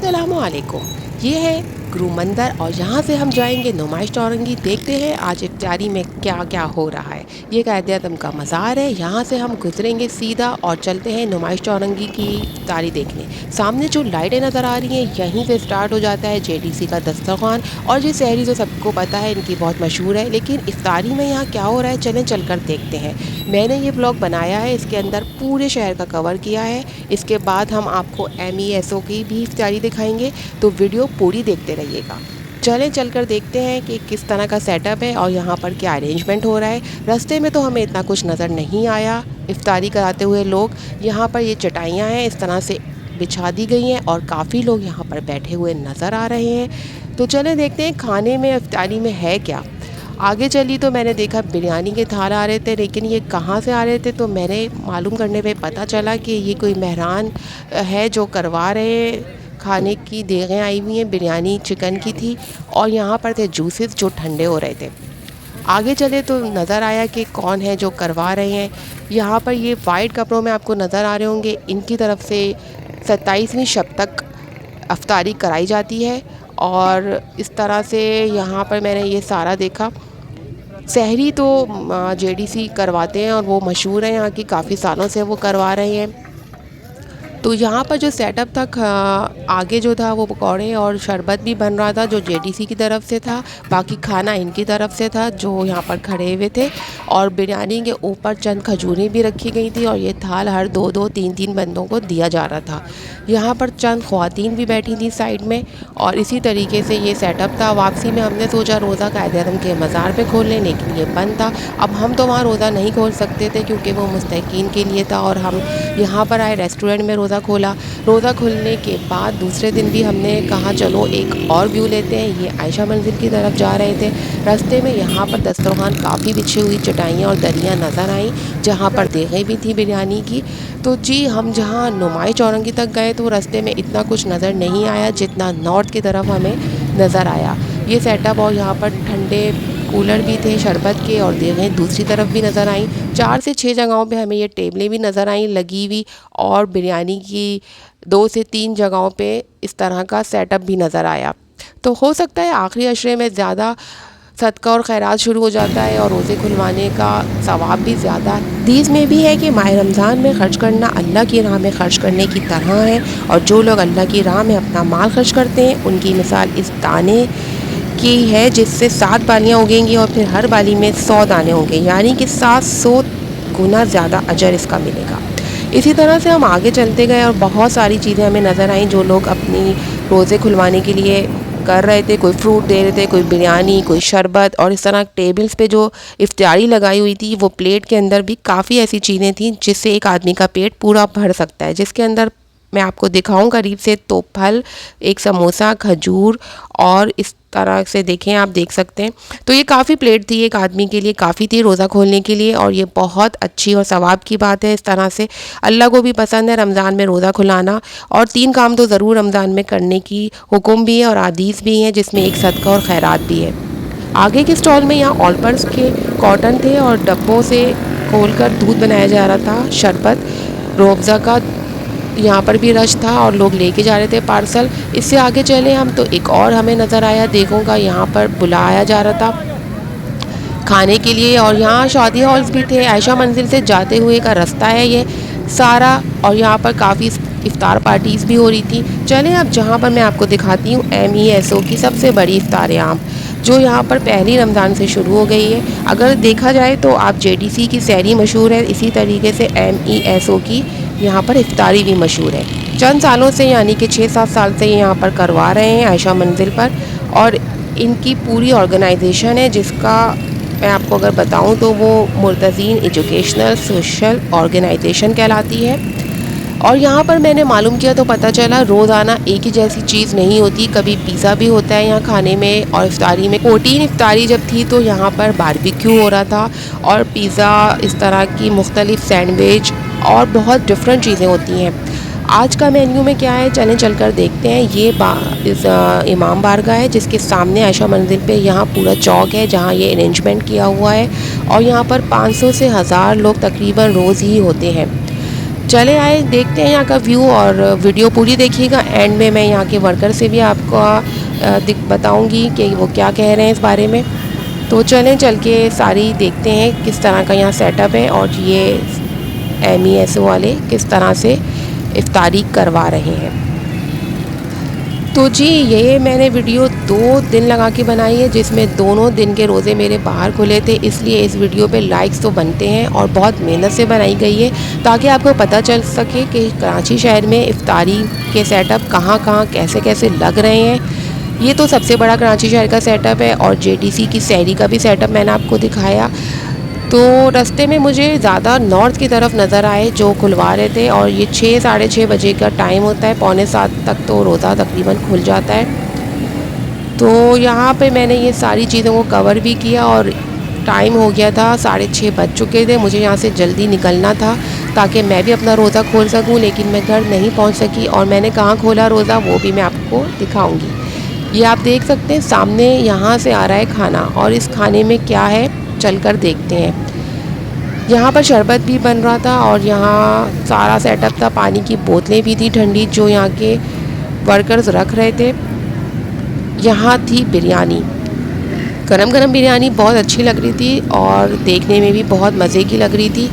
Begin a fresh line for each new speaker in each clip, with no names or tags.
अस्सलामुअलैकुम। ये है गुरु मंदिर और यहाँ से हम जाएंगे नुमाइश चौरंगी। देखते हैं आज इफ्तारी में क्या क्या हो रहा है। ये कायदे आज़म का मज़ार है। यहाँ से हम गुजरेंगे सीधा और चलते हैं नुमाइश चौरंगी की इफ्तारी देखने। सामने जो लाइटें नज़र आ रही हैं यहीं से स्टार्ट हो जाता है जेडीसी का दस्तरखान। और ये शहरी तो सबको पता है, इनकी बहुत मशहूर है, लेकिन इफ्तारी में यहाँ क्या हो रहा है चलें चल कर देखते हैं। मैंने ये ब्लॉग बनाया है, इसके अंदर पूरे शहर का कवर किया है। इसके बाद हम आपको MESO की भी इफ्तारी दिखाएंगे, तो वीडियो पूरी देखते रहिएगा। चलें चलकर देखते हैं कि किस तरह का सेटअप है और यहाँ पर क्या अरेंजमेंट हो रहा है। रास्ते में तो हमें इतना कुछ नज़र नहीं आया इफ्तारी कराते हुए लोग। यहाँ पर ये चटाइयाँ हैं, इस तरह से बिछा दी गई हैं और काफ़ी लोग यहाँ पर बैठे हुए नज़र आ रहे हैं। तो चलें देखते हैं खाने में इफ्तारी में है क्या। आगे चली तो मैंने देखा बिरयानी के थाल आ रहे थे, लेकिन ये कहाँ से आ रहे थे तो मैंने मालूम करने पे पता चला कि ये कोई मेहरान है जो करवा रहे हैं। खाने की देगें आई हुई हैं, बिरयानी चिकन की थी और यहाँ पर थे जूसेस जो ठंडे हो रहे थे। आगे चले तो नज़र आया कि कौन है जो करवा रहे हैं। यहाँ पर ये वाइट कपड़ों में आपको नज़र आ रहे होंगे, इनकी तरफ से 27वीं शब तक अफ्तारी कराई जाती है। और इस तरह से यहाँ पर मैंने ये सारा देखा। सहरी तो जेडीसी करवाते हैं और वो मशहूर है यहाँ की, काफ़ी सालों से वो करवा रहे हैं। तो यहाँ पर जो सेटअप था, आगे जो था वो पकौड़े और शरबत भी बन रहा था जो जेडीसी की तरफ से था, बाकी खाना इनकी तरफ से था जो यहाँ पर खड़े हुए थे। और बिरयानी के ऊपर चंद खजूरें भी रखी गई थी और ये थाल हर 2-2 3-3 बंदों को दिया जा रहा था। यहाँ पर चंद ख्वातीन भी बैठी थी साइड में और इसी तरीके से ये सेटअप था। वापसी में हमने सोचा रोज़ा कायदे-ए-आज़म के मज़ार पे खोल लें, लेकिन ये बंद था। अब हम तो वहाँ रोज़ा नहीं खोल सकते थे क्योंकि वो मुस्तकीन के लिए था और हम यहाँ पर आए रेस्टोरेंट में रोज़ा खोला। रोज़ा खुलने के बाद दूसरे दिन भी हमने कहा चलो एक और व्यू लेते हैं। ये आयशा मंजिल की तरफ जा रहे थे। रास्ते में यहाँ पर दस्तरखान काफ़ी बिछी हुई चटाइयाँ और दरियाँ नज़र आईं जहाँ पर देगें भी थी बिरयानी की। तो जी हम जहाँ नुमाइश चौरंगी तक गए तो रास्ते में इतना कुछ नज़र नहीं आया जितना नॉर्थ की तरफ हमें नज़र आया। ये सेटअप और यहाँ पर ठंडे कूलर भी थे शरबत के और देगें दूसरी तरफ भी नज़र आईं। 4 से 6 जगहों पे हमें ये टेबलें भी नज़र आईं लगी हुई और बिरयानी की 2 से 3 जगहों पे इस तरह का सेटअप भी नज़र आया। तो हो सकता है आखिरी अशरे में ज़्यादा सदका और खैरात शुरू हो जाता है और रोज़े खुलवाने का सवाब भी ज़्यादा। हदीस में भी है कि माह रमज़ान में ख़र्च करना अल्लाह की राह में ख़र्च करने की तरह है और जो लोग अल्लाह की राह में अपना माल खर्च करते हैं उनकी मिसाल इस दाने की है जिससे 7 बालियाँ उगेंगी और फिर हर बाली में 100 दाने होंगे, यानी कि 700 गुना ज़्यादा अजर इसका मिलेगा। इसी तरह से हम आगे चलते गए और बहुत सारी चीज़ें हमें नज़र आईं जो लोग अपनी रोज़े खुलवाने के लिए कर रहे थे। कोई फ्रूट दे रहे थे, कोई बिरयानी, कोई शरबत और इस तरह टेबल्स पे जो इफ्तारी लगाई हुई थी वो प्लेट के अंदर भी काफ़ी ऐसी चीज़ें थीं जिससे एक आदमी का पेट पूरा भर सकता है। जिसके अंदर मैं आपको दिखाऊं करीब से तो फल, एक समोसा, खजूर और इस तरह से देखें आप देख सकते हैं। तो ये काफ़ी प्लेट थी, एक आदमी के लिए काफ़ी थी रोज़ा खोलने के लिए और ये बहुत अच्छी और सवाब की बात है। इस तरह से अल्लाह को भी पसंद है रमज़ान में रोज़ा खुलाना और 3 काम तो ज़रूर रमज़ान में करने की हुक्म भी है और हदीस भी हैं जिसमें एक सदका और खैरात भी है। आगे के स्टॉल में यहाँ ऑल पर्स के कॉटन थे और डब्बों से खोलकर दूध बनाया जा रहा था, शरबत, रूह-अफ़ज़ा का यहाँ पर भी रश था और लोग लेके जा रहे थे पार्सल। इससे आगे चले हम तो एक और हमें नज़र आया देखों का, यहाँ पर बुलाया जा रहा था खाने के लिए और यहाँ शादी हॉल्स भी थे। आयशा मंजिल से जाते हुए का रास्ता है ये सारा और यहाँ पर काफ़ी इफ्तार पार्टीज़ भी हो रही थी। चलें अब जहाँ पर मैं आपको दिखाती हूँ MESO की सबसे बड़ी इफ्तार आम जो यहाँ पर पहली रमज़ान से शुरू हो गई है। अगर देखा जाए तो आप JDC की सहरी मशहूर है, इसी तरीके से MESO की यहाँ पर इफ्तारी भी मशहूर है। चंद सालों से यानी कि 6-7 साल से यहाँ पर करवा रहे हैं आयशा मंजिल पर और इनकी पूरी ऑर्गेनाइजेशन है जिसका मैं आपको अगर बताऊं तो वो मुर्तज़ीन एजुकेशनल सोशल ऑर्गेनाइजेशन कहलाती है। और यहाँ पर मैंने मालूम किया तो पता चला रोज़ाना एक ही जैसी चीज़ नहीं होती, कभी पिज़्ज़ा भी होता है यहाँ खाने में। और इफ्तारी में 14 इफ्तारी जब थी तो यहाँ पर बारबेक्यू हो रहा था और पिज़्ज़ा, इस तरह की मुख्तलिफ़ सैंडविच और बहुत डिफरेंट चीज़ें होती हैं। आज का मेन्यू में क्या है चलें चलकर देखते हैं। ये इमाम बारगाह है जिसके सामने आयशा मंजिल पे यहाँ पूरा चौक है जहाँ ये अरेंजमेंट किया हुआ है और यहाँ पर 500 से 1000 लोग तकरीबन रोज़ ही होते हैं। चले आए, देखते हैं यहाँ का व्यू और वीडियो पूरी देखिएगा। एंड में मैं यहाँ के वर्कर से भी आपको बताऊँगी कि वो क्या कह रहे हैं इस बारे में। तो चल के सारी देखते हैं किस तरह का यहाँ सेटअप है और ये MESO वाले किस तरह से इफ्तारी करवा रहे हैं। तो जी ये मैंने वीडियो 2 दिन लगा के बनाई है, जिसमें दोनों दिन के रोज़े मेरे बाहर खुले थे, इसलिए इस वीडियो पे लाइक्स तो बनते हैं और बहुत मेहनत से बनाई गई है ताकि आपको पता चल सके कि कराची शहर में इफ्तारी के सेटअप कहाँ कैसे लग रहे हैं। ये तो सबसे बड़ा कराची शहर का सेटअप है और JTC की सहरी का भी सेटअप मैंने आपको दिखाया। तो रास्ते में मुझे ज़्यादा नॉर्थ की तरफ नज़र आए जो खुलवा रहे थे और ये 6 साढ़े 6 बजे का टाइम होता है, पौने 7 तक तो रोज़ा तकरीबन खुल जाता है। तो यहाँ पे मैंने ये सारी चीज़ों को कवर भी किया और टाइम हो गया था, 6:30 बज चुके थे। मुझे यहाँ से जल्दी निकलना था ताकि मैं भी अपना रोज़ा खोल सकूँ, लेकिन मैं घर नहीं पहुँच सकी और मैंने कहाँ खोला रोज़ा वो भी मैं आपको दिखाऊँगी। ये आप देख सकते हैं सामने यहाँ से आ रहा है खाना और इस खाने में क्या है चलकर देखते हैं। यहाँ पर शरबत भी बन रहा था और यहाँ सारा सेटअप था, पानी की बोतलें भी थी ठंडी जो यहाँ के वर्कर्स रख रहे थे। यहाँ थी बिरयानी, गरम बिरयानी बहुत अच्छी लग रही थी और देखने में भी बहुत मज़े की लग रही थी।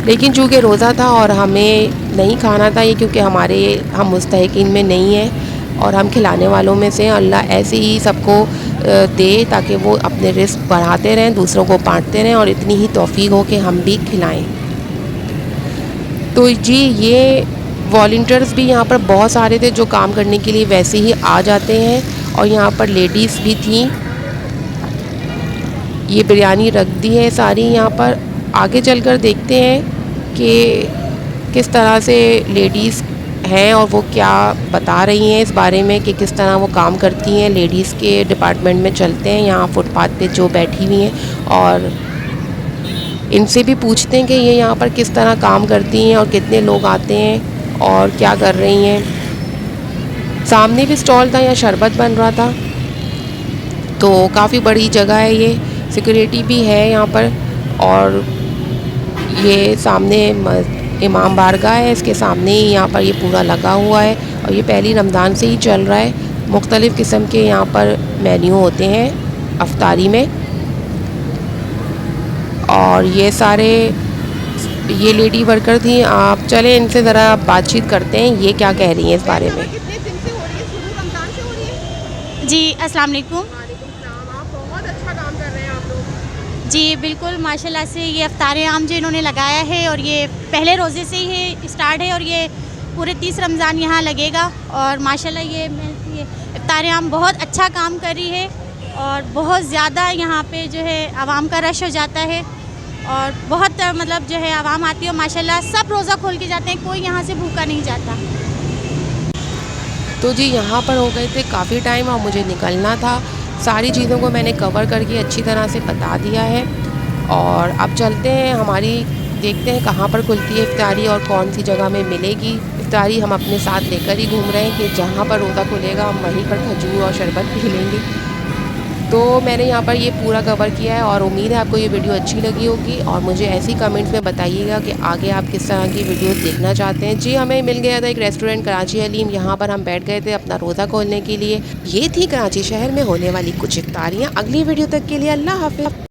लेकिन चूँकि रोज़ा था और हमें नहीं खाना था ये, क्योंकि हम मुस्तहिकीन में नहीं हैं और हम खिलाने वालों में से। अल्लाह ऐसे ही सबको दे ताकि वो अपने रिस्क बढ़ाते रहें, दूसरों को बांटते रहें और इतनी ही तौफीक हो कि हम भी खिलाएं। तो जी ये वॉलंटियर्स भी यहाँ पर बहुत सारे थे जो काम करने के लिए वैसे ही आ जाते हैं और यहाँ पर लेडीज़ भी थी। ये बिरयानी रख दी है सारी यहाँ पर। आगे चलकर देखते हैं कि किस तरह से लेडीज़ हैं और वो क्या बता रही हैं इस बारे में कि किस तरह वो काम करती हैं। लेडीज़ के डिपार्टमेंट में चलते हैं यहाँ फुटपाथ पे जो बैठी हुई हैं और इनसे भी पूछते हैं कि ये यहाँ पर किस तरह काम करती हैं और कितने लोग आते हैं और क्या कर रही हैं। सामने भी स्टॉल था, यहाँ शरबत बन रहा था। तो काफ़ी बड़ी जगह है ये, सिक्योरिटी भी है यहाँ पर और ये सामने इमाम बारगाह है, इसके सामने ही यहाँ पर ये पूरा लगा हुआ है और ये पहली रमज़ान से ही चल रहा है। मुख्तलिफ़ किस्म के यहाँ पर मेन्यू होते हैं अफ्तारी में और ये सारे ये लेडी वर्कर थी। आप चले इनसे ज़रा बातचीत करते हैं, ये क्या कह रही हैं इस बारे में।
कितने दिन से हो रही है? शुरू रमज़ान से हो रही है?
जी अस्सलाम वालेकुम।
वालेकुम सलाम। आप बहुत अच्छा काम कर रहे हैं आप लोग।
जी बिल्कुल माशाल्लाह से ये इफ्तार आम जो इन्होंने लगाया है और ये पहले रोज़े से ही स्टार्ट है और ये पूरे 30 रमज़ान यहाँ लगेगा और माशाल्लाह ये इफ्तार आम बहुत अच्छा काम कर रही है और बहुत ज़्यादा यहाँ पे जो है आवाम का रश हो जाता है और बहुत मतलब जो है आवाम आती है और माशाल्लाह सब रोज़ा खोल के जाते हैं, कोई यहाँ से भूखा नहीं जाता।
तो जी यहाँ पर हो गए थे काफ़ी टाइम और मुझे निकलना था। सारी चीज़ों को मैंने कवर करके अच्छी तरह से बता दिया है और अब चलते हैं हमारी, देखते हैं कहाँ पर खुलती है इफ्तारी और कौन सी जगह में मिलेगी इफ्तारी। हम अपने साथ लेकर ही घूम रहे हैं कि जहाँ पर रोज़ा खुलेगा हम वहीं पर खजूर और शरबत पी लेंगे। तो मैंने यहाँ पर ये पूरा कवर किया है और उम्मीद है आपको ये वीडियो अच्छी लगी होगी और मुझे ऐसी कमेंट्स में बताइएगा कि आगे आप किस तरह की वीडियो देखना चाहते हैं। जी हमें मिल गया था एक रेस्टोरेंट कराची हलीम, यहाँ पर हम बैठ गए थे अपना रोज़ा खोलने के लिए। ये थी कराची शहर में होने वाली कुछ इफ्तारियाँ। अगली वीडियो तक के लिए अल्लाह हाफ़िज़।